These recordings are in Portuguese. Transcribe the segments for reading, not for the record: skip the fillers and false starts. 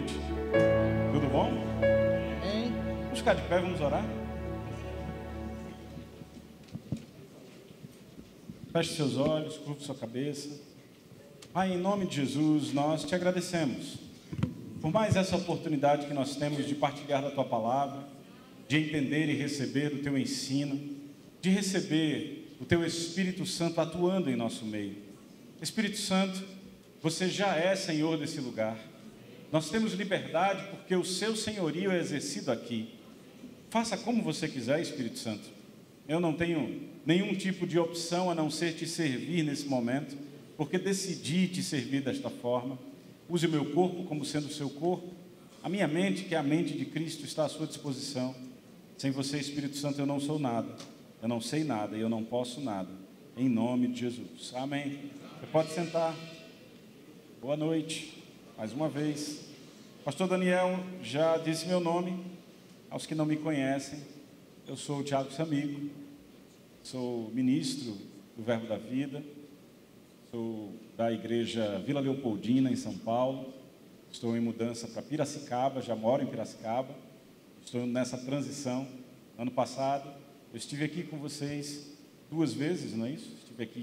noite. Tudo bom? Amém. Vamos ficar de pé, vamos orar? Feche seus olhos, curva sua cabeça. Pai, em nome de Jesus, nós te agradecemos por mais essa oportunidade que nós temos de partilhar da tua palavra, de entender e receber do teu ensino, de receber o teu Espírito Santo atuando em nosso meio. Espírito Santo, você já é Senhor desse lugar. Nós temos liberdade porque o seu senhorio é exercido aqui. Faça como você quiser, Espírito Santo. Eu não tenho nenhum tipo de opção a não ser te servir nesse momento, porque decidi te servir desta forma. Use o meu corpo como sendo o seu corpo. A minha mente, que é a mente de Cristo, está à sua disposição. Sem você, Espírito Santo, eu não sou nada. Eu não sei nada e eu não posso nada. Em nome de Jesus. Amém. Você pode sentar. Boa noite. Mais uma vez. Pastor Daniel já disse meu nome. Aos que não me conhecem, eu sou o Thiago Samigo. Sou ministro do Verbo da Vida. Sou da igreja Vila Leopoldina, em São Paulo. Estou em mudança para Piracicaba, já moro em Piracicaba. Estou nessa transição. Ano passado, eu estive aqui com vocês 2 vezes, não é isso? Estive aqui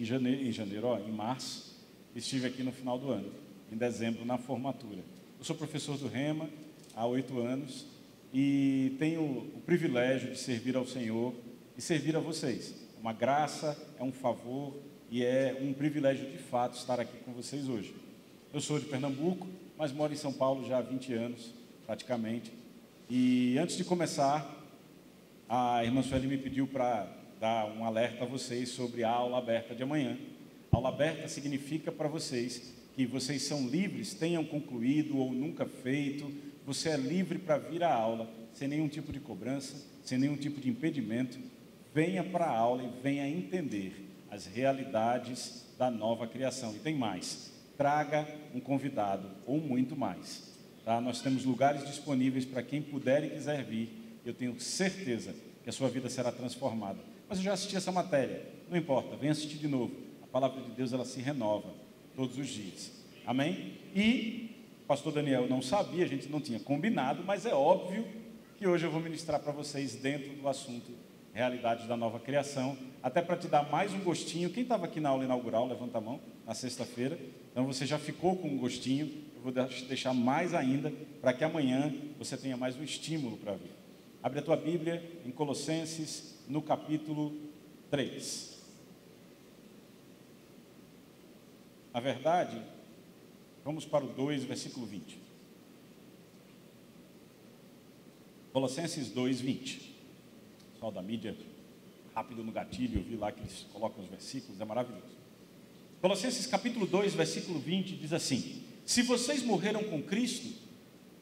em março. Estive aqui no final do ano, em dezembro, na formatura. Eu sou professor do Rema há 8 anos e tenho o privilégio de servir ao Senhor e servir a vocês. É uma graça, é um favor e é um privilégio de fato estar aqui com vocês hoje. Eu sou de Pernambuco, mas moro em São Paulo já há 20 anos, praticamente. E antes de começar, a irmã Sueli me pediu para dar um alerta a vocês sobre a aula aberta de amanhã. A aula aberta significa para vocês que vocês são livres, tenham concluído ou nunca feito, você é livre para vir à aula, sem nenhum tipo de cobrança, sem nenhum tipo de impedimento. Venha para a aula e venha entender as realidades da nova criação. E tem mais, traga um convidado ou muito mais. Tá? Nós temos lugares disponíveis para quem puder e quiser vir. Eu tenho certeza que a sua vida será transformada. Mas eu já assisti essa matéria, não importa, venha assistir de novo. A palavra de Deus, ela se renova todos os dias. Amém? E pastor Daniel não sabia, a gente não tinha combinado, mas é óbvio que hoje eu vou ministrar para vocês dentro do assunto realidades da nova criação, até para te dar mais um gostinho. Quem estava aqui na aula inaugural, levanta a mão, na sexta-feira. Então você já ficou com um gostinho, eu vou deixar mais ainda, para que amanhã você tenha mais um estímulo para vir. Abre a tua Bíblia em Colossenses, no capítulo 3. Na verdade, vamos para o 2, versículo 20. Colossenses 2, 20. O pessoal da mídia, rápido no gatilho, eu vi lá que eles colocam os versículos, é maravilhoso. Colossenses capítulo 2, versículo 20, diz assim: se vocês morreram com Cristo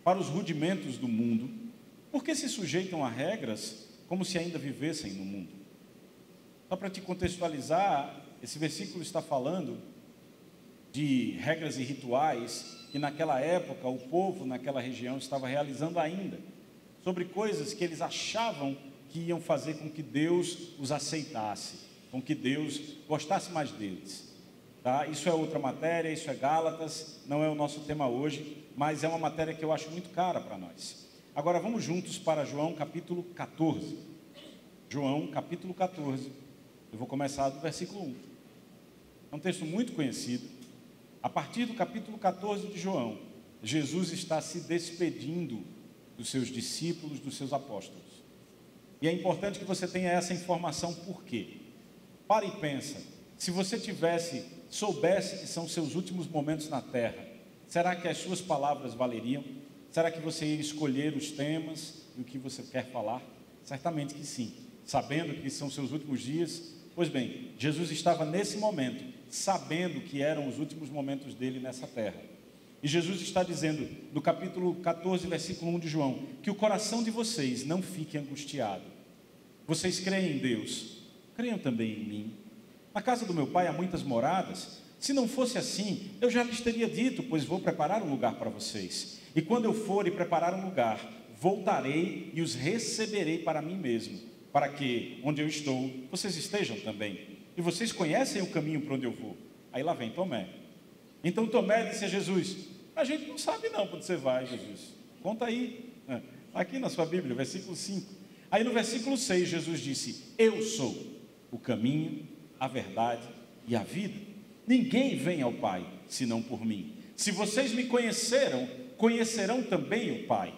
para os rudimentos do mundo, por que se sujeitam a regras como se ainda vivessem no mundo? Só para te contextualizar, esse versículo está falando de regras e rituais que naquela época o povo naquela região estava realizando ainda, sobre coisas que eles achavam que iam fazer com que Deus os aceitasse, com que Deus gostasse mais deles. Tá? Isso é outra matéria, isso é Gálatas, não é o nosso tema hoje, mas é uma matéria que eu acho muito cara para nós. Agora vamos juntos para João capítulo 14. João capítulo 14, eu vou começar do versículo 1. É um texto muito conhecido. A partir do capítulo 14 de João, Jesus está se despedindo dos seus discípulos, dos seus apóstolos. E é importante que você tenha essa informação. Por quê? Para e pensa, se você soubesse que são seus últimos momentos na terra, será que as suas palavras valeriam? Será que você ia escolher os temas e o que você quer falar? Certamente que sim, sabendo que são seus últimos dias. Pois bem, Jesus estava nesse momento, sabendo que eram os últimos momentos dele nessa terra. E Jesus está dizendo, no capítulo 14, versículo 1 de João, que o coração de vocês não fique angustiado. Vocês creem em Deus, creiam também em mim. Na casa do meu pai há muitas moradas. Se não fosse assim, eu já lhes teria dito, pois vou preparar um lugar para vocês. E quando eu for e preparar um lugar, voltarei e os receberei para mim mesmo, para que, onde eu estou, vocês estejam também. E vocês conhecem o caminho para onde eu vou. Aí lá vem Tomé. Então Tomé disse a Jesus: A gente não sabe não para onde você vai, Jesus. Conta aí. Aqui na sua Bíblia, versículo 5. Aí no versículo 6, Jesus disse: eu sou o caminho, a verdade e a vida. Ninguém vem ao Pai, senão por mim. Se vocês me conheceram, conhecerão também o Pai.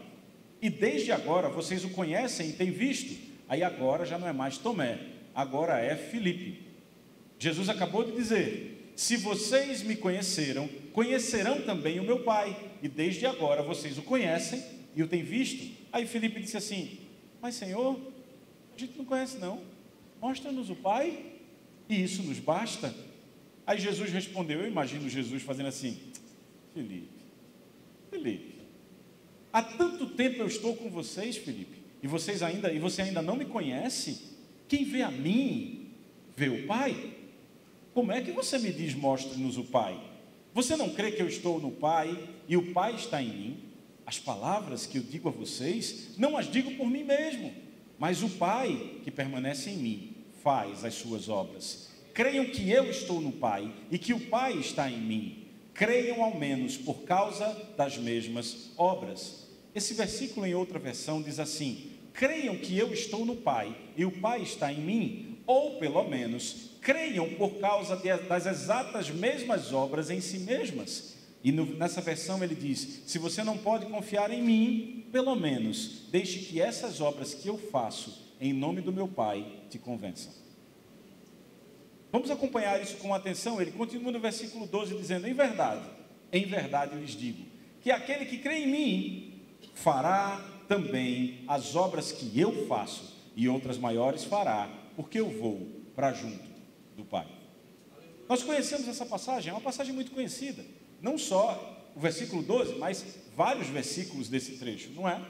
E desde agora vocês o conhecem e têm visto. Aí agora já não é mais Tomé, agora é Filipe. Jesus acabou de dizer: se vocês me conheceram, conhecerão também o meu Pai. E desde agora vocês o conhecem e o têm visto. Aí Filipe disse assim: mas Senhor, a gente não conhece não. Mostra-nos o Pai e isso nos basta. Aí Jesus respondeu, eu imagino Jesus fazendo assim: Filipe, há tanto tempo eu estou com vocês, Filipe, e você ainda não me conhece? Quem vê a mim, vê o Pai. Como é que você me diz, mostre-nos o Pai? Você não crê que eu estou no Pai e o Pai está em mim? As palavras que eu digo a vocês, não as digo por mim mesmo, mas o Pai que permanece em mim faz as suas obras. Creiam que eu estou no Pai e que o Pai está em mim. Creiam ao menos por causa das mesmas obras. Esse versículo em outra versão diz assim: creiam que eu estou no Pai e o Pai está em mim, ou pelo menos creiam por causa das exatas mesmas obras em si mesmas. E nessa versão ele diz: se você não pode confiar em mim, pelo menos deixe que essas obras que eu faço em nome do meu Pai te convençam. Vamos acompanhar isso com atenção. Ele continua no versículo 12 dizendo: em verdade eu lhes digo, que aquele que crê em mim fará também as obras que eu faço, e outras maiores fará, porque eu vou para junto do Pai. Nós conhecemos essa passagem, é uma passagem muito conhecida. Não só o versículo 12, mas vários versículos desse trecho, não é?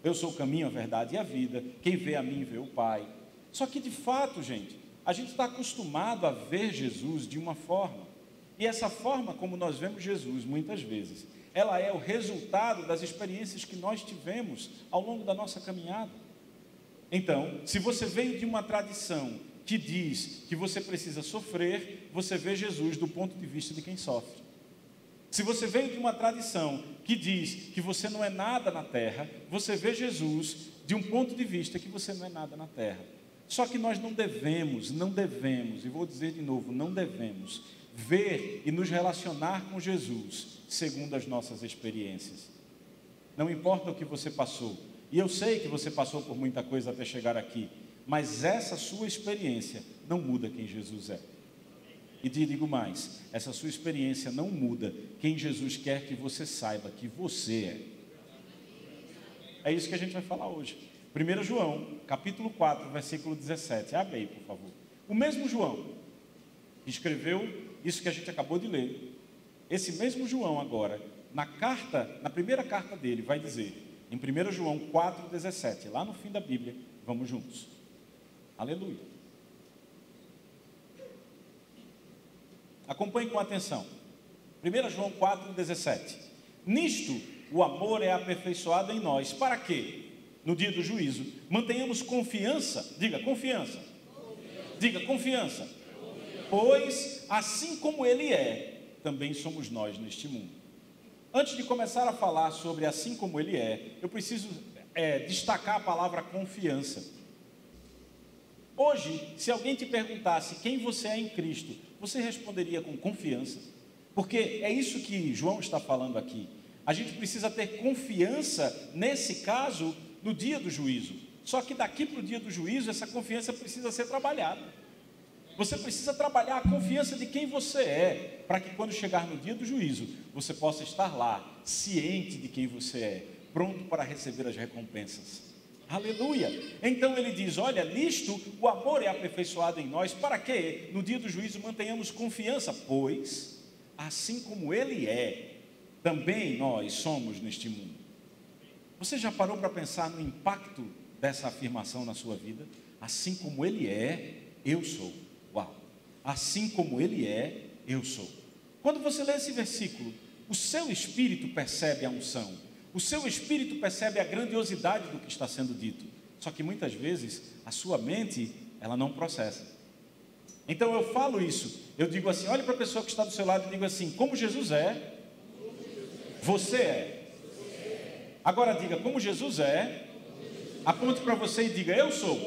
Eu sou o caminho, a verdade e a vida, quem vê a mim vê o Pai. Só que de fato, gente, a gente está acostumado a ver Jesus de uma forma, e essa forma como nós vemos Jesus muitas vezes, ela é o resultado das experiências que nós tivemos ao longo da nossa caminhada. Então, se você veio de uma tradição que diz que você precisa sofrer, você vê Jesus do ponto de vista de quem sofre. Se você veio de uma tradição que diz que você não é nada na terra, você vê Jesus de um ponto de vista que você não é nada na terra. Só que nós não devemos, e vou dizer de novo, não devemos ver e nos relacionar com Jesus segundo as nossas experiências. Não importa o que você passou, e eu sei que você passou por muita coisa até chegar aqui, mas essa sua experiência não muda quem Jesus é. E te digo mais, essa sua experiência não muda quem Jesus quer que você saiba que você é. É isso que a gente vai falar hoje. 1 João, capítulo 4, versículo 17. Abre aí, por favor. O mesmo João que escreveu isso que a gente acabou de ler. Esse mesmo João agora, na primeira carta dele, vai dizer, em 1 João 4, 17, lá no fim da Bíblia, vamos juntos. Aleluia. Acompanhe com atenção. 1 João 4, 17. Nisto o amor é aperfeiçoado em nós. Para quê? No dia do juízo, mantenhamos confiança. Diga confiança. Diga confiança. Pois assim como Ele é, também somos nós neste mundo. Antes de começar a falar sobre assim como Ele é, eu preciso destacar a palavra confiança. Hoje, se alguém te perguntasse quem você é em Cristo, você responderia com confiança? Porque é isso que João está falando aqui. A gente precisa ter confiança, nesse caso, no dia do juízo. Só que daqui para o dia do juízo, essa confiança precisa ser trabalhada. Você precisa trabalhar a confiança de quem você é, para que quando chegar no dia do juízo, você possa estar lá, ciente de quem você é, pronto para receber as recompensas. Aleluia! Então ele diz, olha, nisto o amor é aperfeiçoado em nós, para que no dia do juízo mantenhamos confiança, pois assim como Ele é, também nós somos neste mundo. Você já parou para pensar no impacto dessa afirmação na sua vida? Assim como Ele é, eu sou. Uau! Assim como Ele é, eu sou. Quando você lê esse versículo, o seu espírito percebe a unção, o seu espírito percebe a grandiosidade do que está sendo dito. Só que muitas vezes a sua mente, ela não processa. Então eu falo isso, eu digo assim, olhe para a pessoa que está do seu lado e digo assim, como Jesus é, Você é. Agora diga, como Jesus é, aponte para você e diga, eu sou.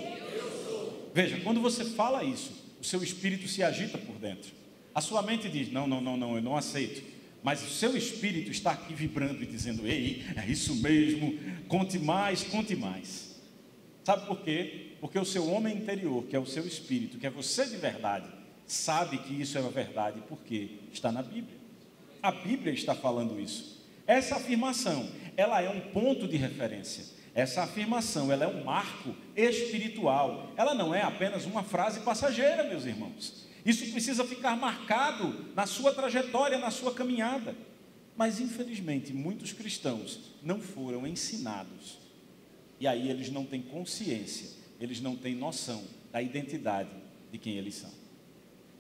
Veja, quando você fala isso, o seu espírito se agita por dentro. A sua mente diz, não, eu não aceito. Mas o seu espírito está aqui vibrando e dizendo, ei, é isso mesmo, conte mais, conte mais. Sabe por quê? Porque o seu homem interior, que é o seu espírito, que é você de verdade, sabe que isso é a verdade, porque está na Bíblia. A Bíblia está falando isso. Essa afirmação, ela é um ponto de referência. Essa afirmação, ela é um marco espiritual. Ela não é apenas uma frase passageira, meus irmãos. Isso precisa ficar marcado na sua trajetória, na sua caminhada. Mas, infelizmente, muitos cristãos não foram ensinados. E aí eles não têm consciência, eles não têm noção da identidade de quem eles são.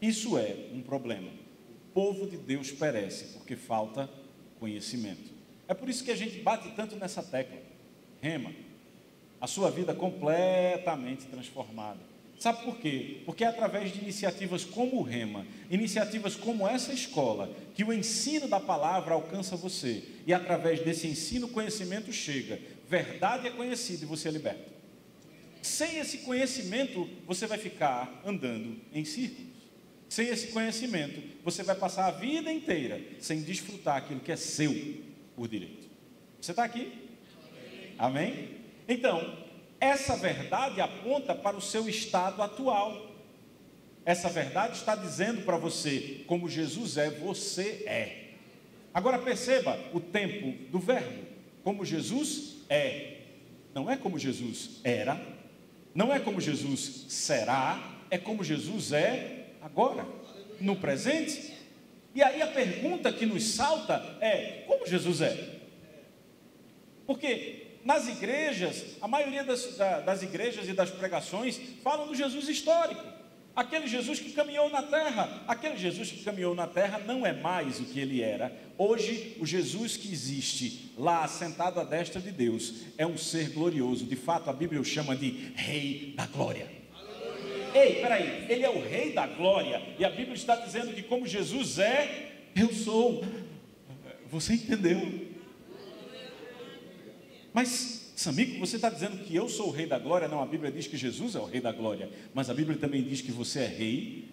Isso é um problema. O povo de Deus perece porque falta conhecimento. É por isso que a gente bate tanto nessa tecla. Rema, a sua vida completamente transformada. Sabe por quê? Porque é através de iniciativas como o Rema, iniciativas como essa escola, que o ensino da palavra alcança você. E através desse ensino, o conhecimento chega. Verdade é conhecida e você é liberto. Sem esse conhecimento, você vai ficar andando em círculos. Sem esse conhecimento, você vai passar a vida inteira sem desfrutar aquilo que é seu por direito. Você está aqui? Amém? Então, essa verdade aponta para o seu estado atual. Essa verdade está dizendo para você, como Jesus é, você é. Agora perceba o tempo do verbo. Como Jesus é. Não é como Jesus era. Não é como Jesus será. É como Jesus é agora, no presente. E aí a pergunta que nos salta é, como Jesus é? Porque nas igrejas, a maioria das igrejas e das pregações falam do Jesus histórico. Aquele Jesus que caminhou na terra. Aquele Jesus que caminhou na terra não é mais o que ele era. Hoje, o Jesus que existe lá, sentado à destra de Deus, é um ser glorioso. De fato, a Bíblia o chama de Rei da Glória. Ei, peraí, ele é o Rei da Glória. E a Bíblia está dizendo que como Jesus é, eu sou. Você entendeu? Mas, Samico, você está dizendo que eu sou o Rei da Glória? Não, a Bíblia diz que Jesus é o Rei da Glória. Mas a Bíblia também diz que você é rei.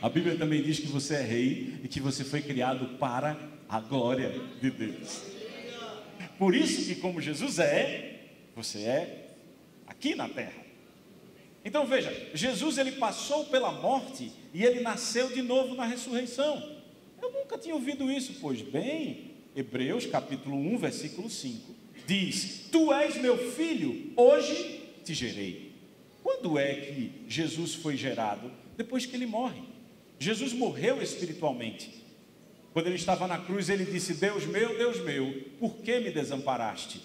A Bíblia também diz que você é rei e que você foi criado para a glória de Deus. Por isso que como Jesus é, você é aqui na terra. Então veja, Jesus ele passou pela morte e ele nasceu de novo na ressurreição. Eu nunca tinha ouvido isso, pois bem, Hebreus capítulo 1, versículo 5. Diz, tu és meu filho, hoje te gerei. Quando é que Jesus foi gerado? Depois que ele morre. Jesus morreu espiritualmente. Quando ele estava na cruz, ele disse, Deus meu, por que me desamparaste?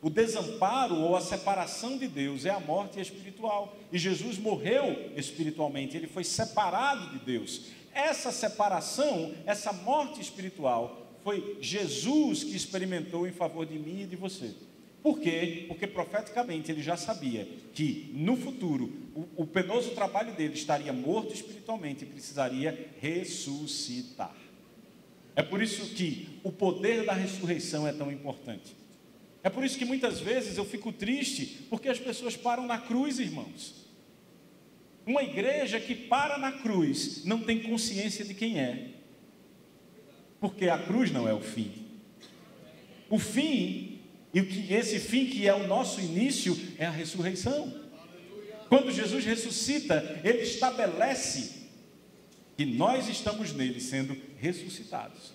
O desamparo ou a separação de Deus é a morte espiritual. E Jesus morreu espiritualmente, ele foi separado de Deus. Essa separação, essa morte espiritual, foi Jesus que experimentou em favor de mim e de você. Por quê? Porque profeticamente ele já sabia que no futuro o penoso trabalho dele estaria morto espiritualmente e precisaria ressuscitar. É por isso que o poder da ressurreição é tão importante. É por isso que muitas vezes eu fico triste porque as pessoas param na cruz, irmãos. Uma igreja que para na cruz não tem consciência de quem é. Porque a cruz não é o fim. O fim, e esse fim que é o nosso início, é a ressurreição. Quando Jesus ressuscita, ele estabelece que nós estamos nele sendo ressuscitados.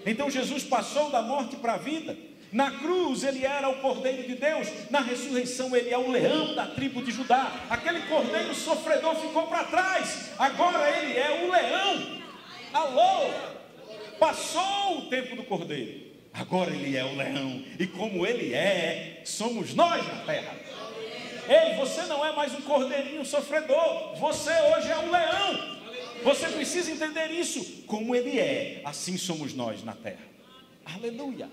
Então Jesus passou da morte para a vida. Na cruz ele era o Cordeiro de Deus. Na ressurreição ele é o leão da tribo de Judá. Aquele cordeiro sofredor ficou para trás. Agora ele é o leão. Alô! Passou o tempo do cordeiro, agora ele é o leão, e como ele é, somos nós na terra. Ei, você não é mais um cordeirinho sofredor, você hoje é um leão. Você precisa entender isso, como ele é, assim somos nós na terra. Aleluia.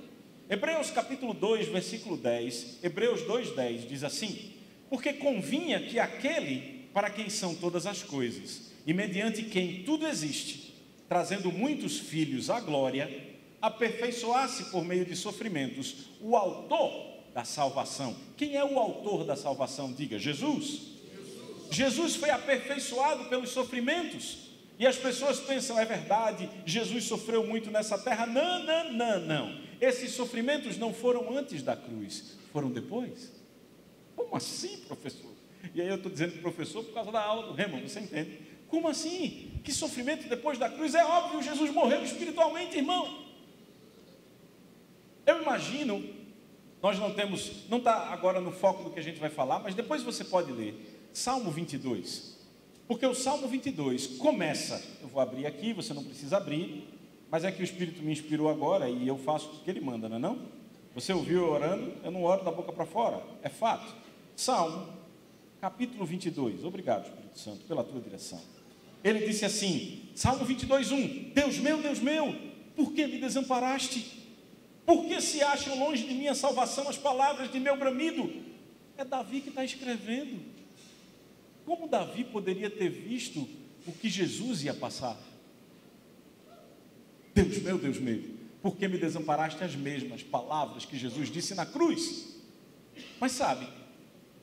Hebreus capítulo 2, versículo 10, Hebreus 2:10 diz assim, porque convinha que aquele para quem são todas as coisas, e mediante quem tudo existe, trazendo muitos filhos à glória, aperfeiçoasse por meio de sofrimentos o autor da salvação. Quem é o autor da salvação? Diga, Jesus. Jesus foi aperfeiçoado pelos sofrimentos. E as pessoas pensam, é verdade, Jesus sofreu muito nessa terra. Não. Esses sofrimentos não foram antes da cruz, foram depois. Como assim, professor? E aí eu estou dizendo professor por causa da aula do Rema, você entende? Como assim? Que sofrimento depois da cruz? É óbvio, Jesus morreu espiritualmente, irmão. Eu imagino, nós não está agora no foco do que a gente vai falar, mas depois você pode ler Salmo 22. Porque o Salmo 22 começa, eu vou abrir aqui, você não precisa abrir, mas é que o Espírito me inspirou agora e eu faço o que ele manda, não é não? Você ouviu eu orando? Eu não oro da boca para fora, é fato. Salmo, capítulo 22, obrigado Espírito Santo pela tua direção. Ele disse assim, Salmo 22:1, Deus meu, por que me desamparaste? Por que se acham longe de minha salvação as palavras de meu bramido? É Davi que está escrevendo. Como Davi poderia ter visto o que Jesus ia passar? Deus meu, por que me desamparaste? As mesmas palavras que Jesus disse na cruz. Mas sabe,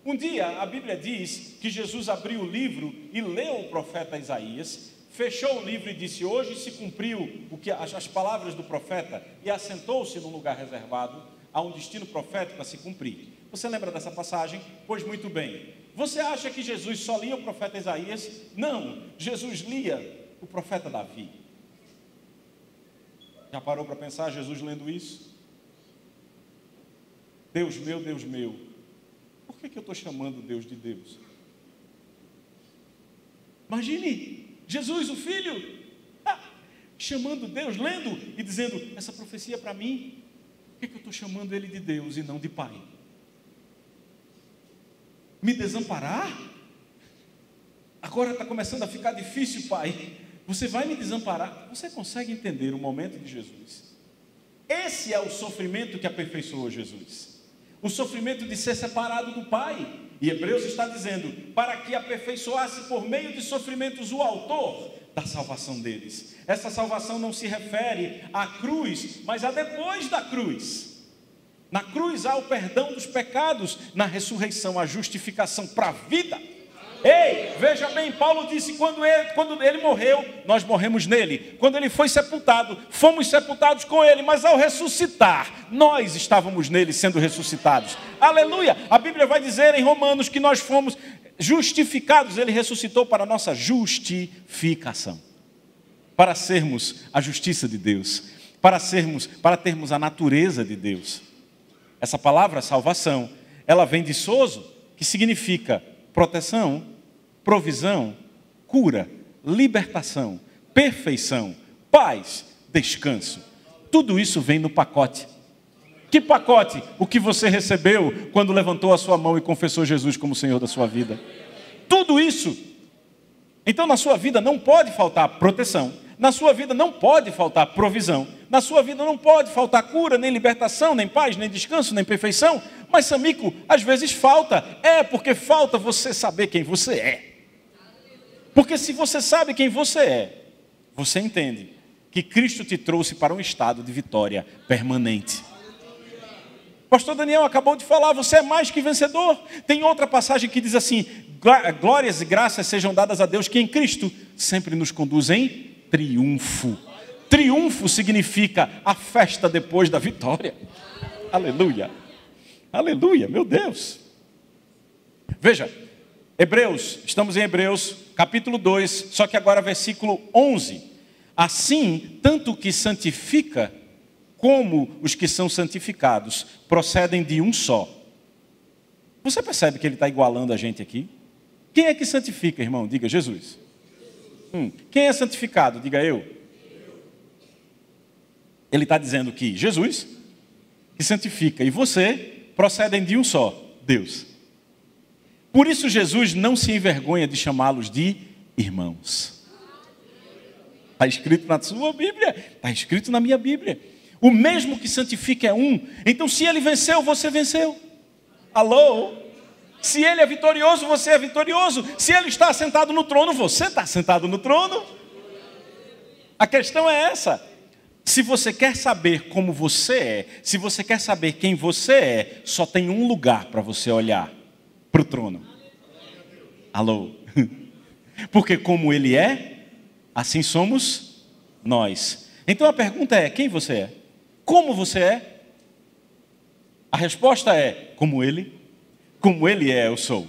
um dia a Bíblia diz que Jesus abriu o livro e leu o profeta Isaías, fechou o livro e disse, hoje se cumpriu as palavras do profeta, e assentou-se num lugar reservado a um destino profético a se cumprir. Você lembra dessa passagem? Pois muito bem. Você acha que Jesus só lia o profeta Isaías? Não, Jesus lia o profeta Davi. Já parou para pensar Jesus lendo isso? Deus meu, por que eu estou chamando Deus de Deus? Imagine, Jesus, o Filho, chamando Deus, lendo e dizendo, essa profecia é para mim, por que eu estou chamando Ele de Deus e não de Pai? Me desamparar? Agora está começando a ficar difícil, Pai. Você vai me desamparar? Você consegue entender o momento de Jesus? Esse é o sofrimento que aperfeiçoou Jesus. O sofrimento de ser separado do Pai. E Hebreus está dizendo, para que aperfeiçoasse por meio de sofrimentos o autor da salvação deles. Essa salvação não se refere à cruz, mas a depois da cruz. Na cruz há o perdão dos pecados, na ressurreição a justificação para a vida. Ei, veja bem, Paulo disse, quando ele morreu, nós morremos nele. Quando ele foi sepultado, fomos sepultados com ele, mas ao ressuscitar, nós estávamos nele sendo ressuscitados. Aleluia! A Bíblia vai dizer em Romanos que nós fomos justificados, ele ressuscitou para a nossa justificação. Para sermos a justiça de Deus, para termos a natureza de Deus. Essa palavra salvação, ela vem de sozo, que significa proteção, provisão, cura, libertação, perfeição, paz, descanso. Tudo isso vem no pacote. Que pacote? O que você recebeu quando levantou a sua mão e confessou Jesus como Senhor da sua vida. Tudo isso. Então na sua vida não pode faltar proteção. Na sua vida não pode faltar provisão. Na sua vida não pode faltar cura, nem libertação, nem paz, nem descanso, nem perfeição. Mas, Samico, às vezes falta. Porque falta você saber quem você é. Porque se você sabe quem você é, você entende que Cristo te trouxe para um estado de vitória permanente. Pastor Daniel acabou de falar, você é mais que vencedor. Tem outra passagem que diz assim, glórias e graças sejam dadas a Deus, que em Cristo sempre nos conduz em triunfo. Triunfo significa a festa depois da vitória. Aleluia. Aleluia, meu Deus. Veja, estamos em Hebreus, capítulo 2, só que agora versículo 11. Assim, tanto o que santifica, como os que são santificados, procedem de um só. Você percebe que ele está igualando a gente aqui? Quem é que santifica, irmão? Diga, Jesus. Quem é santificado? Diga, eu. Ele está dizendo que Jesus, que santifica, e você, procedem de um só, Deus. Por isso Jesus não se envergonha de chamá-los de irmãos. Está escrito na sua Bíblia, está escrito na minha Bíblia. O mesmo que santifica é um. Então se ele venceu, você venceu. Alô? Se ele é vitorioso, você é vitorioso. Se ele está sentado no trono, você está sentado no trono. A questão é essa. Se você quer saber como você é, se você quer saber quem você é, só tem um lugar para você olhar, para o trono. Alô? Porque como Ele é, assim somos nós. Então a pergunta é, quem você é? Como você é? A resposta é, como Ele é, eu sou.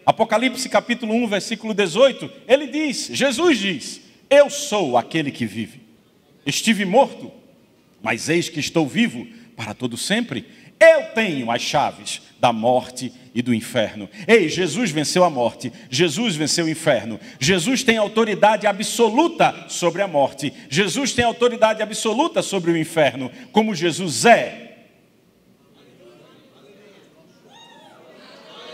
Apocalipse capítulo 1, versículo 18, ele diz, Jesus diz, eu sou aquele que vive. Estive morto, mas eis que estou vivo para todo sempre. Eu tenho as chaves da morte e do inferno. Ei, Jesus venceu a morte, Jesus venceu o inferno. Jesus tem autoridade absoluta sobre a morte. Jesus tem autoridade absoluta sobre o inferno, como Jesus é.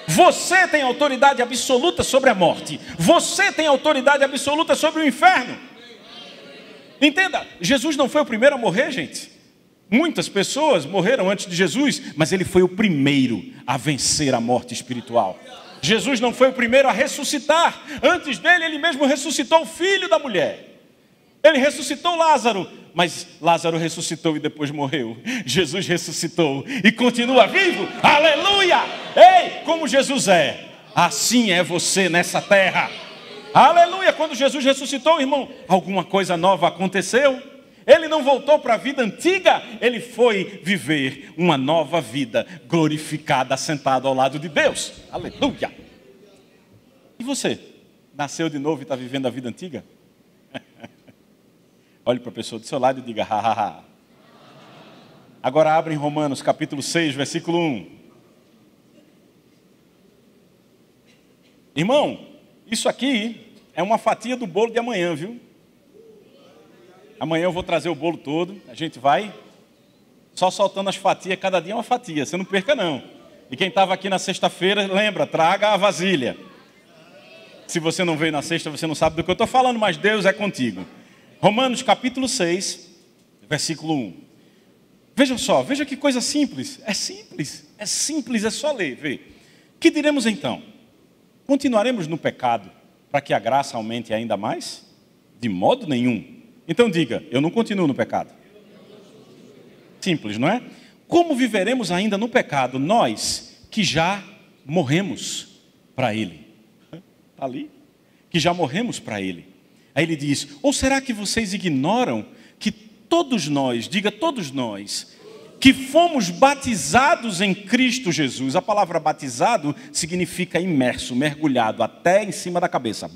Você tem autoridade absoluta sobre a morte. Você tem autoridade absoluta sobre o inferno. Entenda, Jesus não foi o primeiro a morrer, gente. Muitas pessoas morreram antes de Jesus, mas ele foi o primeiro a vencer a morte espiritual. Jesus não foi o primeiro a ressuscitar. Antes dele, ele mesmo ressuscitou o filho da mulher. Ele ressuscitou Lázaro, mas Lázaro ressuscitou e depois morreu. Jesus ressuscitou e continua vivo. Aleluia! Ei, como Jesus é, assim é você nessa terra. Aleluia! Quando Jesus ressuscitou, irmão, alguma coisa nova aconteceu. Ele não voltou para a vida antiga, ele foi viver uma nova vida, glorificada, sentado ao lado de Deus. Aleluia! E você? Nasceu de novo e está vivendo a vida antiga? Olhe para a pessoa do seu lado e diga, ha, ha, ha. Agora abre em Romanos capítulo 6, versículo 1. Irmão, isso aqui é uma fatia do bolo de amanhã, viu? Amanhã eu vou trazer o bolo todo, a gente vai só soltando as fatias, cada dia uma fatia, você não perca não. E quem estava aqui na sexta-feira, lembra, traga a vasilha. Se você não veio na sexta, você não sabe do que eu estou falando, mas Deus é contigo. Romanos capítulo 6, versículo 1. Veja só, veja que coisa simples. É simples, é só ler, vê. Que diremos então? Continuaremos no pecado para que a graça aumente ainda mais? De modo nenhum. Então diga, eu não continuo no pecado. Simples, não é? Como viveremos ainda no pecado, nós que já morremos para Ele? Está ali? Que já morremos para Ele. Aí ele diz, ou será que vocês ignoram que todos nós, diga todos nós, que fomos batizados em Cristo Jesus. A palavra batizado significa imerso, mergulhado, até em cima da cabeça.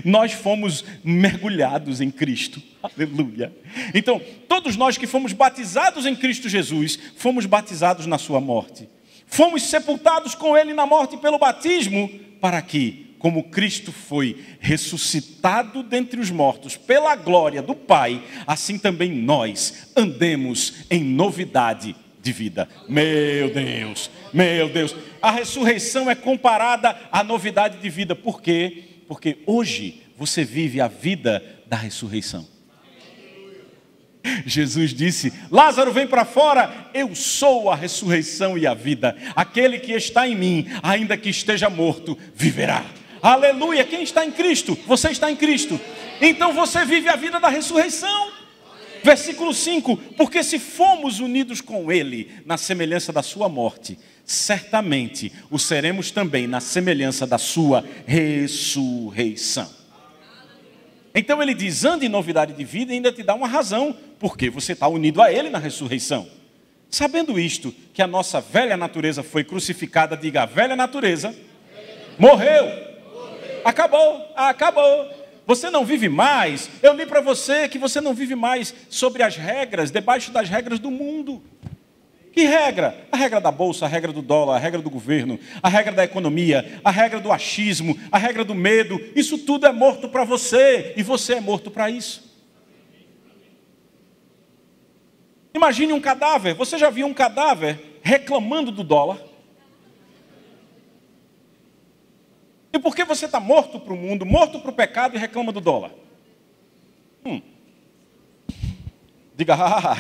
Nós fomos mergulhados em Cristo. Aleluia. Então, todos nós que fomos batizados em Cristo Jesus, fomos batizados na sua morte. Fomos sepultados com Ele na morte pelo batismo, para que, como Cristo foi ressuscitado dentre os mortos pela glória do Pai, assim também nós andemos em novidade de vida. Meu Deus, meu Deus. A ressurreição é comparada à novidade de vida. Por quê? Porque hoje você vive a vida da ressurreição. Jesus disse, Lázaro, vem para fora, eu sou a ressurreição e a vida. Aquele que está em mim, ainda que esteja morto, viverá. Aleluia, quem está em Cristo? Você está em Cristo. Então você vive a vida da ressurreição. Versículo 5, porque se fomos unidos com Ele na semelhança da sua morte, certamente o seremos também na semelhança da sua ressurreição. Então ele diz, ande em novidade de vida e ainda te dá uma razão, porque você está unido a Ele na ressurreição. Sabendo isto, que a nossa velha natureza foi crucificada, diga, a velha natureza morreu. Acabou. Você não vive mais. Eu li para você que você não vive mais sobre as regras, debaixo das regras do mundo. Que regra? A regra da bolsa, a regra do dólar, a regra do governo, a regra da economia, a regra do achismo, a regra do medo. Isso tudo é morto para você e você é morto para isso. Imagine um cadáver. Você já viu um cadáver reclamando do dólar? E por que você está morto para o mundo, morto para o pecado e reclama do dólar? Diga, hahaha.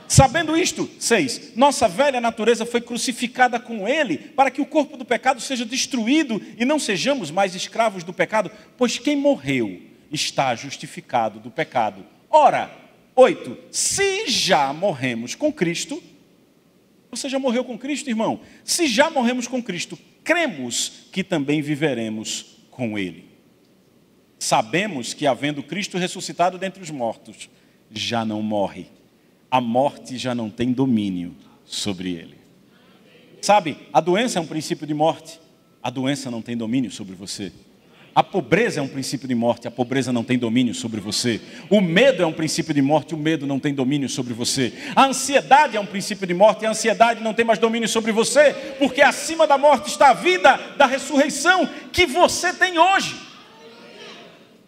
Sabendo isto, 6, nossa velha natureza foi crucificada com Ele, para que o corpo do pecado seja destruído e não sejamos mais escravos do pecado, pois quem morreu está justificado do pecado. Ora, 8, se já morremos com Cristo, você já morreu com Cristo, irmão? Se já morremos com Cristo, cremos que também viveremos com Ele. Sabemos que, havendo Cristo ressuscitado dentre os mortos, já não morre. A morte já não tem domínio sobre Ele. Sabe, a doença é um princípio de morte. A doença não tem domínio sobre você. A pobreza é um princípio de morte, a pobreza não tem domínio sobre você. O medo é um princípio de morte, o medo não tem domínio sobre você. A ansiedade é um princípio de morte, a ansiedade não tem mais domínio sobre você, porque acima da morte está a vida da ressurreição que você tem hoje.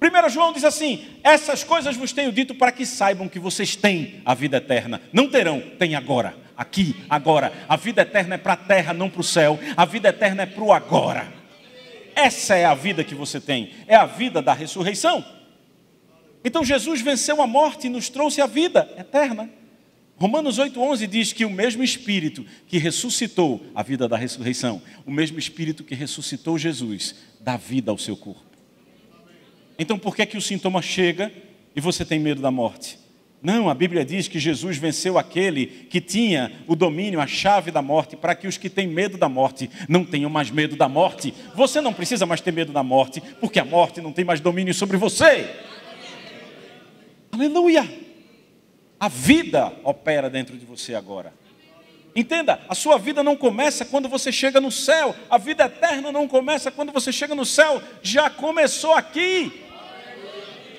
1 João diz assim: essas coisas vos tenho dito para que saibam que vocês têm a vida eterna. Não terão, têm agora, aqui, agora. A vida eterna é para a terra, não para o céu. A vida eterna é para o agora. Essa é a vida que você tem, é a vida da ressurreição. Então Jesus venceu a morte e nos trouxe a vida eterna. Romanos 8,11 diz que o mesmo Espírito que ressuscitou a vida da ressurreição, o mesmo Espírito que ressuscitou Jesus, dá vida ao seu corpo. Então por que o sintoma chega e você tem medo da morte? Não, a Bíblia diz que Jesus venceu aquele que tinha o domínio, a chave da morte, para que os que têm medo da morte não tenham mais medo da morte. Você não precisa mais ter medo da morte, porque a morte não tem mais domínio sobre você. Aleluia! A vida opera dentro de você agora. Entenda, a sua vida não começa quando você chega no céu. A vida eterna não começa quando você chega no céu. Já começou aqui.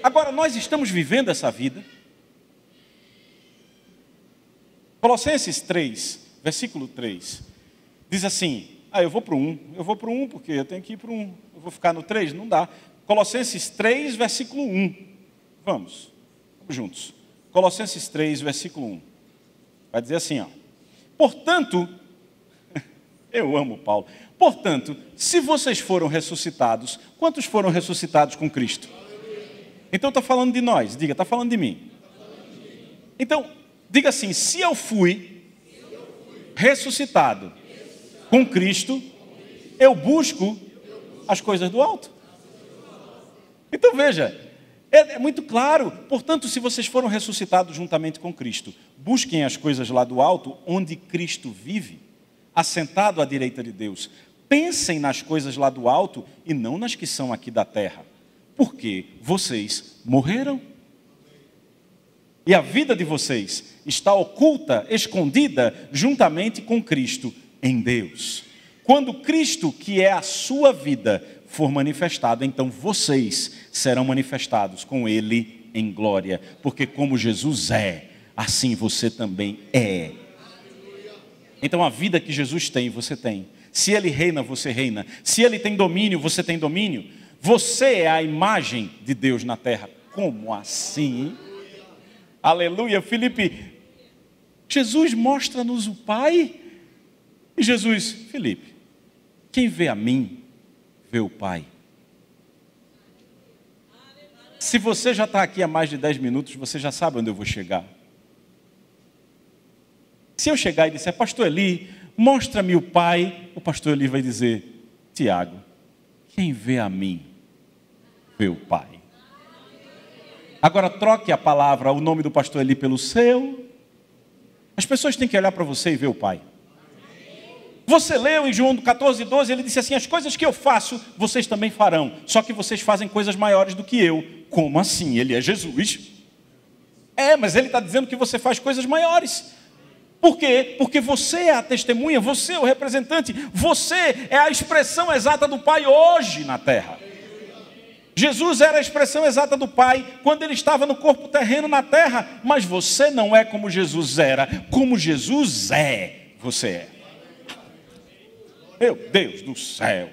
Agora, nós estamos vivendo essa vida. Colossenses 3, versículo 3, diz assim, eu vou para o 1 porque eu tenho que ir para o 1, eu vou ficar no 3, não dá. Colossenses 3, versículo 1, vamos juntos. Colossenses 3, versículo 1, vai dizer assim, portanto, eu amo Paulo, portanto, se vocês foram ressuscitados, quantos foram ressuscitados com Cristo? Então está falando de nós, diga, está falando de mim. Então, diga assim, se eu fui ressuscitado com Cristo, eu busco as coisas do alto. Então veja, é muito claro. Portanto, se vocês foram ressuscitados juntamente com Cristo, busquem as coisas lá do alto, onde Cristo vive, assentado à direita de Deus. Pensem nas coisas lá do alto e não nas que são aqui da terra, porque vocês morreram. E a vida de vocês está oculta, escondida, juntamente com Cristo em Deus. Quando Cristo, que é a sua vida, for manifestado, então vocês serão manifestados com Ele em glória. Porque como Jesus é, assim você também é. Então a vida que Jesus tem, você tem. Se Ele reina, você reina. Se Ele tem domínio, você tem domínio. Você é a imagem de Deus na terra. Como assim? Aleluia, Felipe, Jesus mostra-nos o Pai. E Jesus, Felipe, quem vê a mim, vê o Pai. Se você já está aqui há mais de 10 minutos, você já sabe onde eu vou chegar. Se eu chegar e disser, pastor Eli, mostra-me o Pai, o pastor Eli vai dizer, Tiago, quem vê a mim, vê o Pai. Agora troque a palavra, o nome do pastor Eli pelo seu. As pessoas têm que olhar para você e ver o Pai. Você leu em João 14:12, ele disse assim, as coisas que eu faço, vocês também farão. Só que vocês fazem coisas maiores do que eu. Como assim? Ele é Jesus. Mas ele está dizendo que você faz coisas maiores. Por quê? Porque você é a testemunha, você é o representante, você é a expressão exata do Pai hoje na terra. Jesus era a expressão exata do Pai quando ele estava no corpo terreno na terra, mas você não é como Jesus era, como Jesus é, você é. Meu Deus do céu.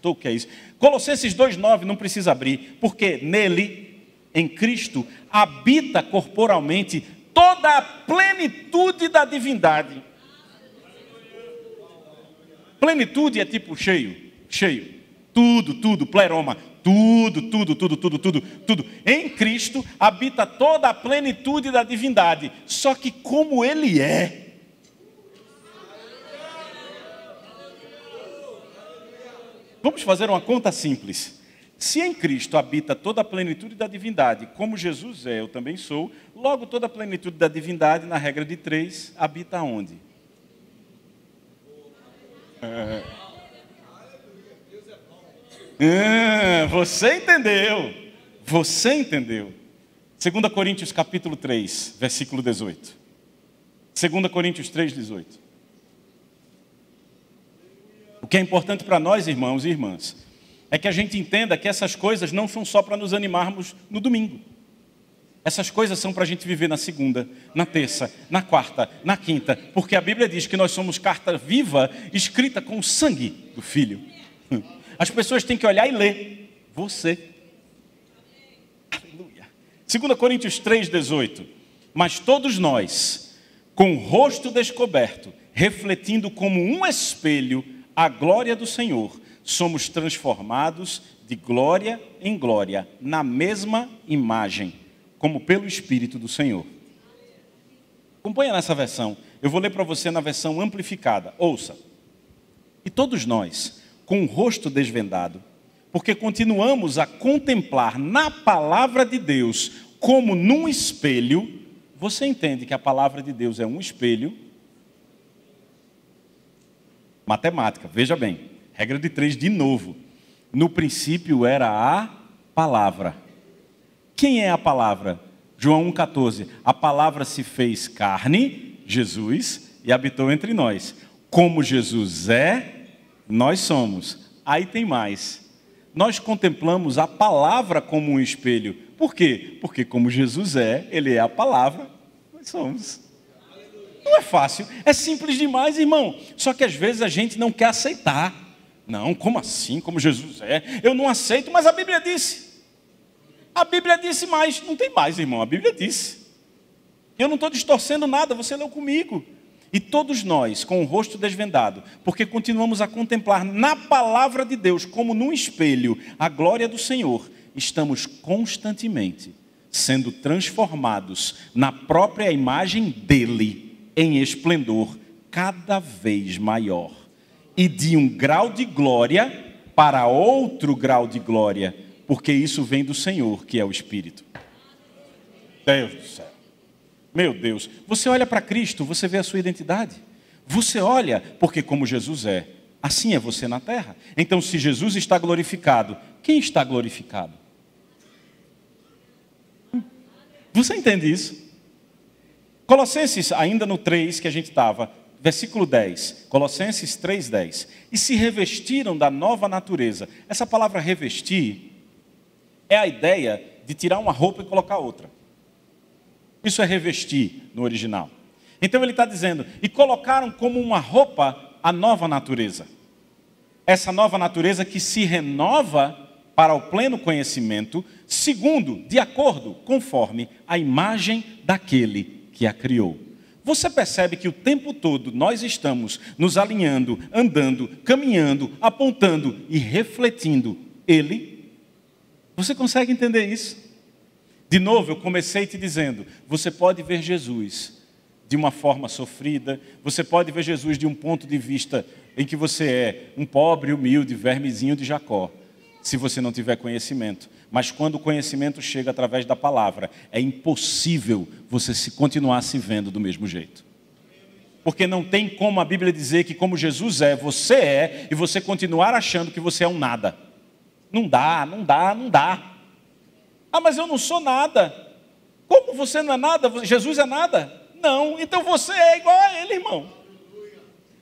O que é isso? Colossenses 2,9 não precisa abrir, porque nele, em Cristo, habita corporalmente toda a plenitude da divindade. Plenitude é tipo cheio, cheio. Tudo, pleroma, tudo. Em Cristo habita toda a plenitude da divindade. Só que como Ele é. Vamos fazer uma conta simples. Se em Cristo habita toda a plenitude da divindade, como Jesus é, eu também sou, logo toda a plenitude da divindade, na regra de 3, habita onde? Você entendeu. Você entendeu. 2 Coríntios capítulo 3, versículo 18. 2 Coríntios 3, 18. O que é importante para nós, irmãos e irmãs, é que a gente entenda que essas coisas não são só para nos animarmos no domingo. Essas coisas são para a gente viver na segunda, na terça, na quarta, na quinta, porque a Bíblia diz que nós somos carta viva, escrita com o sangue do Filho. As pessoas têm que olhar e ler. Você. Aleluia. 2 Coríntios 3, 18. Mas todos nós, com o rosto descoberto, refletindo como um espelho a glória do Senhor, somos transformados de glória em glória, na mesma imagem, como pelo Espírito do Senhor. Acompanha nessa versão. Eu vou ler para você na versão amplificada. Ouça. E todos nós, com o rosto desvendado, porque continuamos a contemplar na palavra de Deus como num espelho. Você entende que a palavra de Deus é um espelho? Matemática, veja bem. Regra de 3 de novo. No princípio era a palavra. Quem é a palavra? João 1,14. A palavra se fez carne, Jesus, e habitou entre nós. Como Jesus é, nós somos. Aí tem mais. Nós contemplamos a palavra como um espelho. Por quê? Porque como Jesus é, Ele é a palavra, nós somos. Não é fácil, é simples demais, irmão. Só que às vezes a gente não quer aceitar. Não, como assim? Como Jesus é? Eu não aceito, mas a Bíblia disse. A Bíblia disse mais. Não tem mais, irmão, a Bíblia disse. Eu não estou distorcendo nada, você leu comigo. E todos nós, com o rosto desvendado, porque continuamos a contemplar na palavra de Deus, como num espelho, a glória do Senhor, estamos constantemente sendo transformados na própria imagem dele, em esplendor cada vez maior. E de um grau de glória para outro grau de glória, porque isso vem do Senhor, que é o Espírito. Deus do céu. Meu Deus, você olha para Cristo, você vê a sua identidade. Você olha, porque como Jesus é, assim é você na terra. Então, se Jesus está glorificado, quem está glorificado? Você entende isso? Colossenses, ainda no 3 que a gente estava, versículo 10, Colossenses 3:10. E se revestiram da nova natureza. Essa palavra revestir é a ideia de tirar uma roupa e colocar outra. Isso é revestir no original. Então ele está dizendo, e colocaram como uma roupa a nova natureza. Essa nova natureza que se renova para o pleno conhecimento, segundo, de acordo, conforme a imagem daquele que a criou. Você percebe que o tempo todo nós estamos nos alinhando, andando, caminhando, apontando e refletindo Ele? Você consegue entender isso? De novo, eu comecei te dizendo, você pode ver Jesus de uma forma sofrida, você pode ver Jesus de um ponto de vista em que você é um pobre, humilde, vermezinho de Jacó, se você não tiver conhecimento. Mas quando o conhecimento chega através da palavra, é impossível você continuar se vendo do mesmo jeito. Porque não tem como a Bíblia dizer que como Jesus é, você é, e você continuar achando que você é um nada. Não dá, não dá, não dá. Ah, mas eu não sou nada. Como você não é nada? Jesus é nada? Não, então você é igual a Ele, irmão.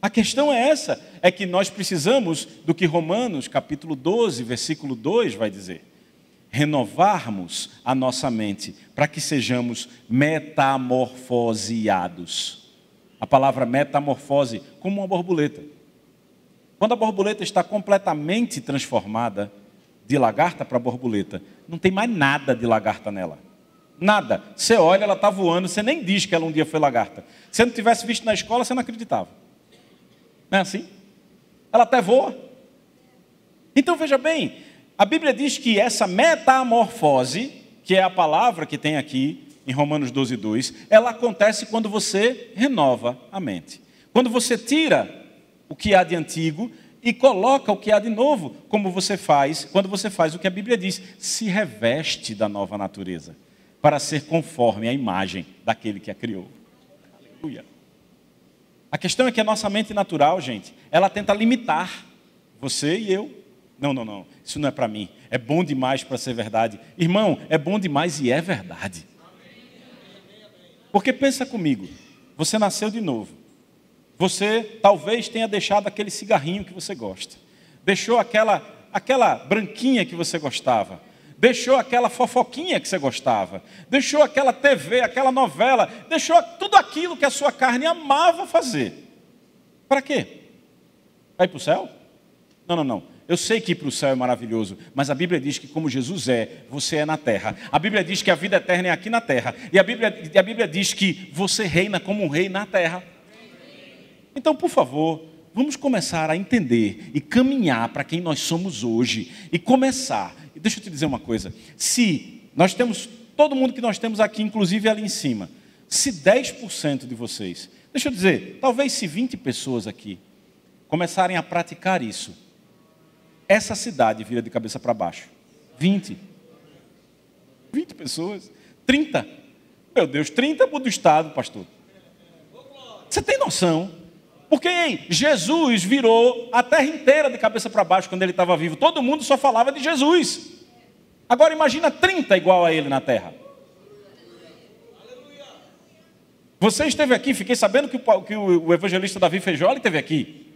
A questão é essa, é que nós precisamos do que Romanos, capítulo 12, versículo 2 vai dizer. Renovarmos a nossa mente para que sejamos metamorfoseados. A palavra metamorfose, como uma borboleta. Quando a borboleta está completamente transformada, de lagarta para borboleta, não tem mais nada de lagarta nela. Nada. Você olha, ela está voando, você nem diz que ela um dia foi lagarta. Se não tivesse visto na escola, você não acreditava. Não é assim? Ela até voa. Então veja bem, a Bíblia diz que essa metamorfose, que é a palavra que tem aqui em Romanos 12:2, ela acontece quando você renova a mente. Quando você tira o que há de antigo e coloca o que há de novo, como você faz, quando você faz o que a Bíblia diz, se reveste da nova natureza, para ser conforme a imagem daquele que a criou. Aleluia. A questão é que a nossa mente natural, gente, ela tenta limitar você e eu. Não, isso não é para mim. É bom demais para ser verdade. Irmão, é bom demais e é verdade. Porque pensa comigo, você nasceu de novo. Você talvez tenha deixado aquele cigarrinho que você gosta. Deixou aquela branquinha que você gostava. Deixou aquela fofoquinha que você gostava. Deixou aquela TV, aquela novela. Deixou tudo aquilo que a sua carne amava fazer. Para quê? Vai para o céu? Não. Eu sei que ir para o céu é maravilhoso, mas a Bíblia diz que como Jesus é, você é na terra. A Bíblia diz que a vida eterna é aqui na terra. E a Bíblia diz que você reina como um rei na terra. Então, por favor, vamos começar a entender e caminhar para quem nós somos hoje. E começar. Deixa eu te dizer uma coisa. Se nós temos, todo mundo que nós temos aqui, inclusive ali em cima, se 10% de vocês, deixa eu dizer, talvez se 20 pessoas aqui começarem a praticar isso, essa cidade vira de cabeça para baixo. 20 pessoas. 30. Meu Deus, 30 do Estado, pastor. Você tem noção? Porque Jesus virou a terra inteira de cabeça para baixo quando ele estava vivo. Todo mundo só falava de Jesus. Agora imagina 30 igual a ele na terra. Você esteve aqui, fiquei sabendo que o evangelista Davi Feijoli esteve aqui.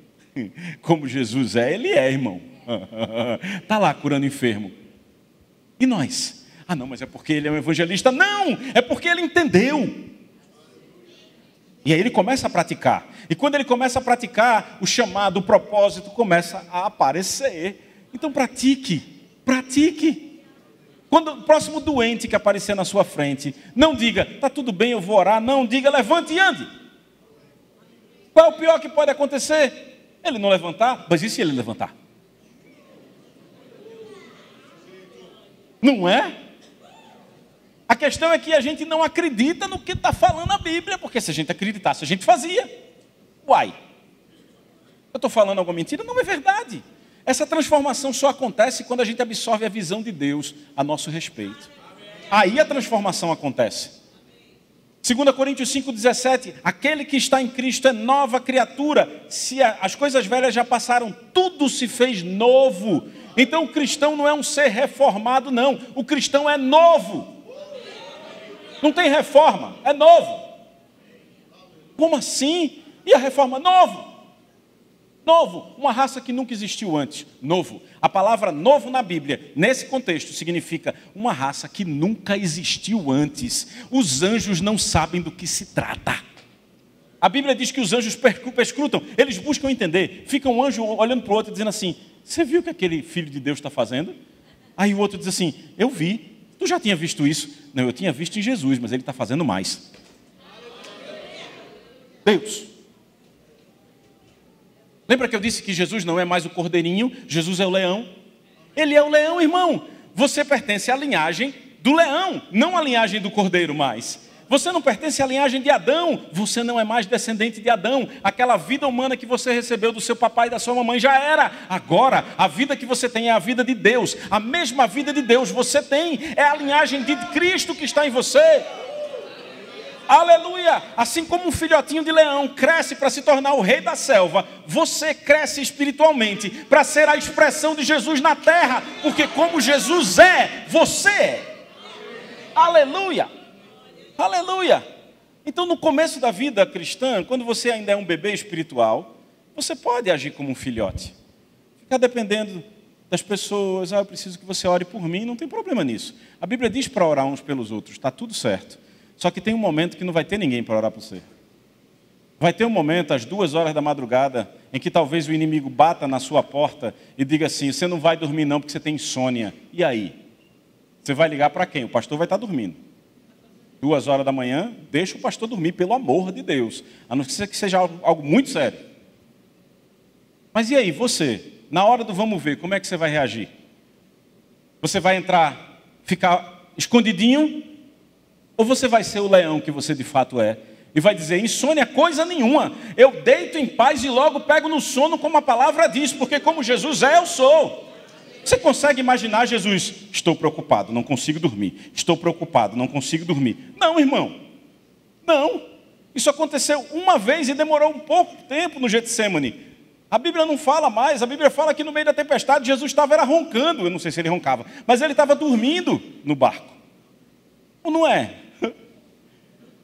Como Jesus é, ele é, irmão. Está lá curando enfermo. E nós? Ah não, mas é porque ele é um evangelista. Não, é porque ele entendeu. E aí ele começa a praticar. E quando ele começa a praticar, o chamado, o propósito começa a aparecer. Então pratique. Quando o próximo doente que aparecer na sua frente, não diga, está tudo bem, eu vou orar. Não, diga, levante e ande. Qual é o pior que pode acontecer? Ele não levantar, mas e se ele levantar? Não é? A questão é que a gente não acredita no que está falando a Bíblia, porque se a gente acreditasse, a gente fazia. Uai, eu estou falando alguma mentira? Não é verdade. Essa transformação só acontece quando a gente absorve a visão de Deus a nosso respeito. Aí a transformação acontece. 2 Coríntios 5,17, aquele que está em Cristo é nova criatura. Se as coisas velhas já passaram, tudo se fez novo. Então o cristão não é um ser reformado, não. O cristão é novo. Não tem reforma, é novo. Como assim? E a reforma? Novo. Novo, uma raça que nunca existiu antes. Novo. A palavra novo na Bíblia, nesse contexto, significa uma raça que nunca existiu antes. Os anjos não sabem do que se trata. A Bíblia diz que os anjos perscrutam, eles buscam entender. Fica um anjo olhando para o outro dizendo assim, você viu o que aquele filho de Deus está fazendo? Aí o outro diz assim, eu vi. Tu já tinha visto isso? Não, eu tinha visto em Jesus, mas ele está fazendo mais. Deus. Lembra que eu disse que Jesus não é mais o cordeirinho, Jesus é o leão? Ele é o leão, irmão. Você pertence à linhagem do leão, não à linhagem do cordeiro mais. Você não pertence à linhagem de Adão, você não é mais descendente de Adão. Aquela vida humana que você recebeu do seu papai e da sua mamãe já era. Agora, a vida que você tem é a vida de Deus. A mesma vida de Deus você tem, é a linhagem de Cristo que está em você. Aleluia! Assim como um filhotinho de leão cresce para se tornar o rei da selva, você cresce espiritualmente para ser a expressão de Jesus na terra, porque como Jesus é, você é. Aleluia! Aleluia! Então no começo da vida cristã, quando você ainda é um bebê espiritual, você pode agir como um filhote. Ficar dependendo das pessoas, eu preciso que você ore por mim, não tem problema nisso. A Bíblia diz para orar uns pelos outros, está tudo certo. Só que tem um momento que não vai ter ninguém para orar por você. Vai ter um momento, às 2 horas da madrugada, em que talvez o inimigo bata na sua porta e diga assim, você não vai dormir não porque você tem insônia. E aí? Você vai ligar para quem? O pastor vai estar dormindo. 2 horas da manhã, deixa o pastor dormir, pelo amor de Deus. A não ser que seja algo muito sério. Mas e aí, você? Na hora do vamos ver, como é que você vai reagir? Você vai entrar, ficar escondidinho? Ou você vai ser o leão que você de fato é E vai dizer, insônia coisa nenhuma. Eu deito em paz e logo pego no sono, como a palavra diz, porque como Jesus é, eu sou. Você consegue imaginar Jesus? Estou preocupado, não consigo dormir. Estou preocupado, não consigo dormir. Não, irmão. Não. Isso aconteceu uma vez e demorou um pouco tempo no Getsêmani. A Bíblia não fala mais. A Bíblia fala que no meio da tempestade Jesus estava roncando. Eu não sei se ele roncava, mas ele estava dormindo no barco. Ou não é?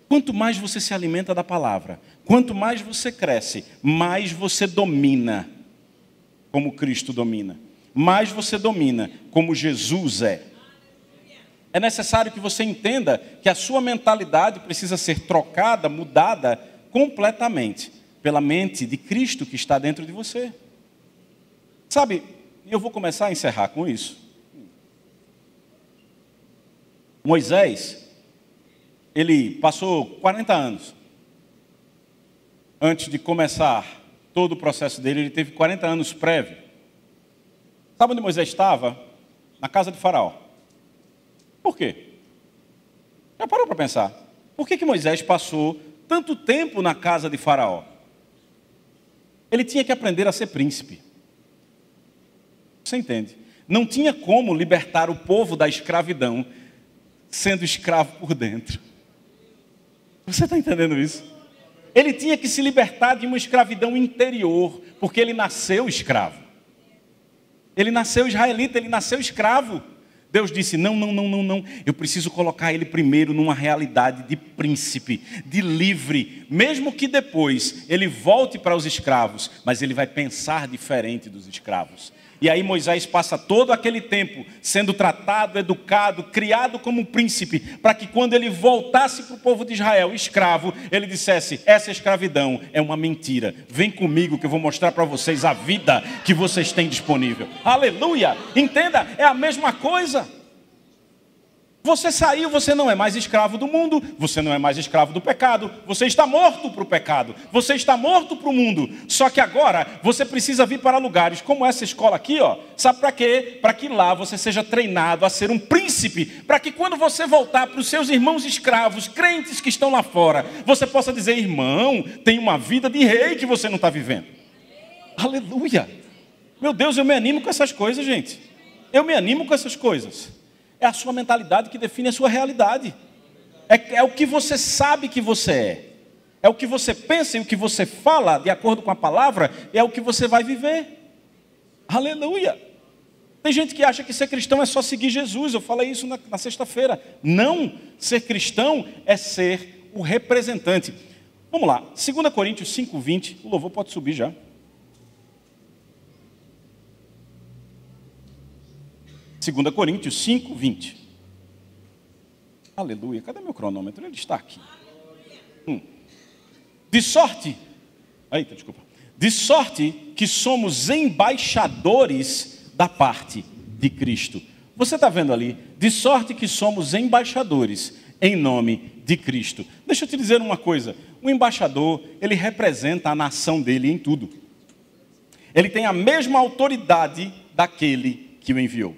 Quanto mais você se alimenta da palavra, quanto mais você cresce, mais você domina como Cristo domina. Mais você domina como Jesus é. É necessário que você entenda que a sua mentalidade precisa ser trocada, mudada completamente pela mente de Cristo que está dentro de você. Sabe, eu vou começar a encerrar com isso. Moisés, ele passou 40 anos. Antes de começar todo o processo dele, ele teve 40 anos prévio. Sabe onde Moisés estava? Na casa de Faraó. Por quê? Já parou para pensar? Por que Moisés passou tanto tempo na casa de Faraó? Ele tinha que aprender a ser príncipe. Você entende? Não tinha como libertar o povo da escravidão sendo escravo por dentro. Você está entendendo isso? Ele tinha que se libertar de uma escravidão interior, porque ele nasceu escravo. Ele nasceu israelita, ele nasceu escravo. Deus disse, não, eu preciso colocar ele primeiro numa realidade de príncipe, de livre, mesmo que depois ele volte para os escravos, mas ele vai pensar diferente dos escravos. E aí Moisés passa todo aquele tempo sendo tratado, educado, criado como um príncipe, para que quando ele voltasse para o povo de Israel, escravo, ele dissesse, essa escravidão é uma mentira, vem comigo que eu vou mostrar para vocês a vida que vocês têm disponível. Aleluia! Entenda, é a mesma coisa. Você saiu, você não é mais escravo do mundo, você não é mais escravo do pecado, você está morto para o pecado, você está morto para o mundo. Só que agora você precisa vir para lugares como essa escola aqui, ó. Sabe para quê? Para que lá você seja treinado a ser um príncipe, para que quando você voltar para os seus irmãos escravos, crentes que estão lá fora, você possa dizer, irmão, tem uma vida de rei que você não está vivendo. Aleluia! Meu Deus, eu me animo com essas coisas, gente. Eu me animo com essas coisas. É a sua mentalidade que define a sua realidade. É o que você sabe que você é. É o que você pensa e o que você fala, de acordo com a palavra, é o que você vai viver. Aleluia! Tem gente que acha que ser cristão é só seguir Jesus. Eu falei isso na sexta-feira. Não, ser cristão é ser o representante. Vamos lá, 2 Coríntios 5:20. O louvor pode subir já. 2 Coríntios 5:20. Aleluia. Cadê meu cronômetro? Ele está aqui. De sorte que somos embaixadores da parte de Cristo. Você está vendo ali? De sorte que somos embaixadores em nome de Cristo. Deixa eu te dizer uma coisa. O embaixador, ele representa a nação dele em tudo. Ele tem a mesma autoridade daquele que o enviou.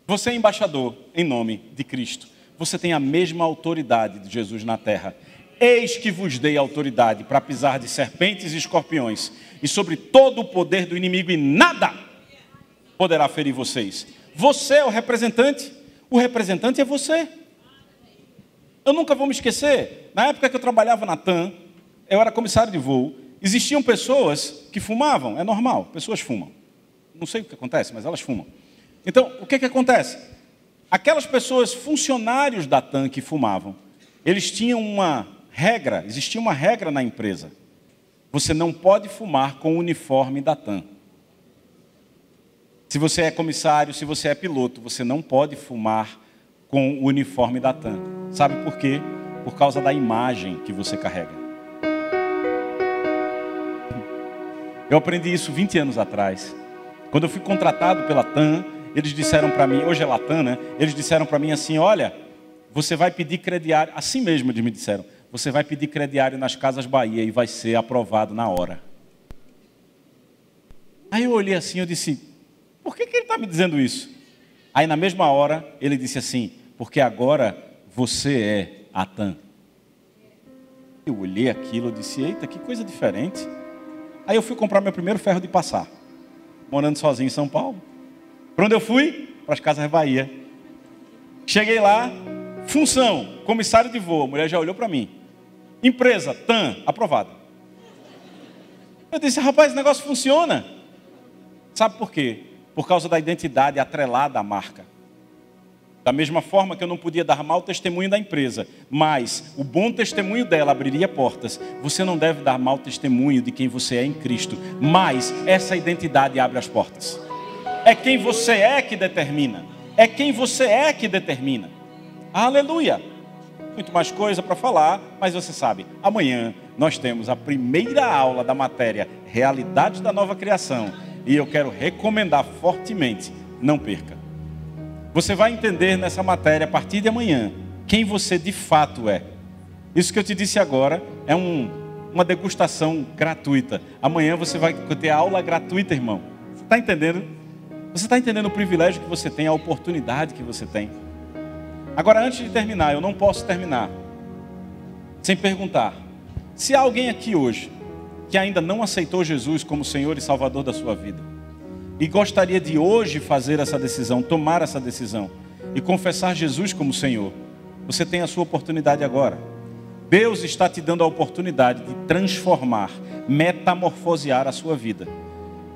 Você é embaixador em nome de Cristo. Você tem a mesma autoridade de Jesus na terra. Eis que vos dei autoridade para pisar de serpentes e escorpiões e sobre todo o poder do inimigo, e nada poderá ferir vocês. Você é o representante é você. Eu nunca vou me esquecer, na época que eu trabalhava na TAM, eu era comissário de voo, existiam pessoas que fumavam, é normal, pessoas fumam. Não sei o que acontece, mas elas fumam. Então, o que acontece? Aquelas pessoas, funcionários da TAM que fumavam, eles tinham uma regra, existia uma regra na empresa. Você não pode fumar com o uniforme da TAM. Se você é comissário, se você é piloto, você não pode fumar com o uniforme da TAM. Sabe por quê? Por causa da imagem que você carrega. Eu aprendi isso 20 anos atrás. Quando eu fui contratado pela TAM, eles disseram para mim, hoje é Latam, né? Eles disseram para mim assim, olha, você vai pedir crediário, assim mesmo eles me disseram, você vai pedir crediário nas Casas Bahia e vai ser aprovado na hora. Aí eu olhei assim, eu disse, por que ele está me dizendo isso? Aí na mesma hora, ele disse assim, porque agora você é a TAM. Eu olhei aquilo, eu disse, eita, que coisa diferente. Aí eu fui comprar meu primeiro ferro de passar, morando sozinho em São Paulo. Para onde eu fui? Para as Casas Bahia. Cheguei lá, função, comissário de voo. A mulher já olhou para mim. Empresa, TAM, aprovada. Eu disse, rapaz, esse negócio funciona. Sabe por quê? Por causa da identidade atrelada à marca. Da mesma forma que eu não podia dar mau testemunho da empresa, mas o bom testemunho dela abriria portas. Você não deve dar mau testemunho de quem você é em Cristo, mas essa identidade abre as portas. É quem você é que determina. É quem você é que determina. Aleluia! Muito mais coisa para falar, mas você sabe, amanhã nós temos a primeira aula da matéria Realidades da Nova Criação. E eu quero recomendar fortemente, não perca. Você vai entender nessa matéria, a partir de amanhã, quem você de fato é. Isso que eu te disse agora é uma degustação gratuita. Amanhã você vai ter aula gratuita, irmão. Você está entendendo? Você está entendendo o privilégio que você tem, a oportunidade que você tem. Agora, antes de terminar, eu não posso terminar sem perguntar. Se há alguém aqui hoje que ainda não aceitou Jesus como Senhor e Salvador da sua vida, e gostaria de hoje fazer essa decisão, tomar essa decisão e confessar Jesus como Senhor, você tem a sua oportunidade agora. Deus está te dando a oportunidade de transformar, metamorfosear a sua vida.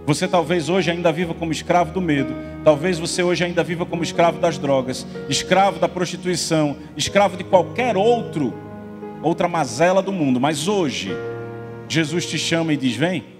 Você talvez hoje ainda viva como escravo do medo, talvez você hoje ainda viva como escravo das drogas, escravo da prostituição, escravo de qualquer outra mazela do mundo, mas hoje Jesus te chama e diz, vem.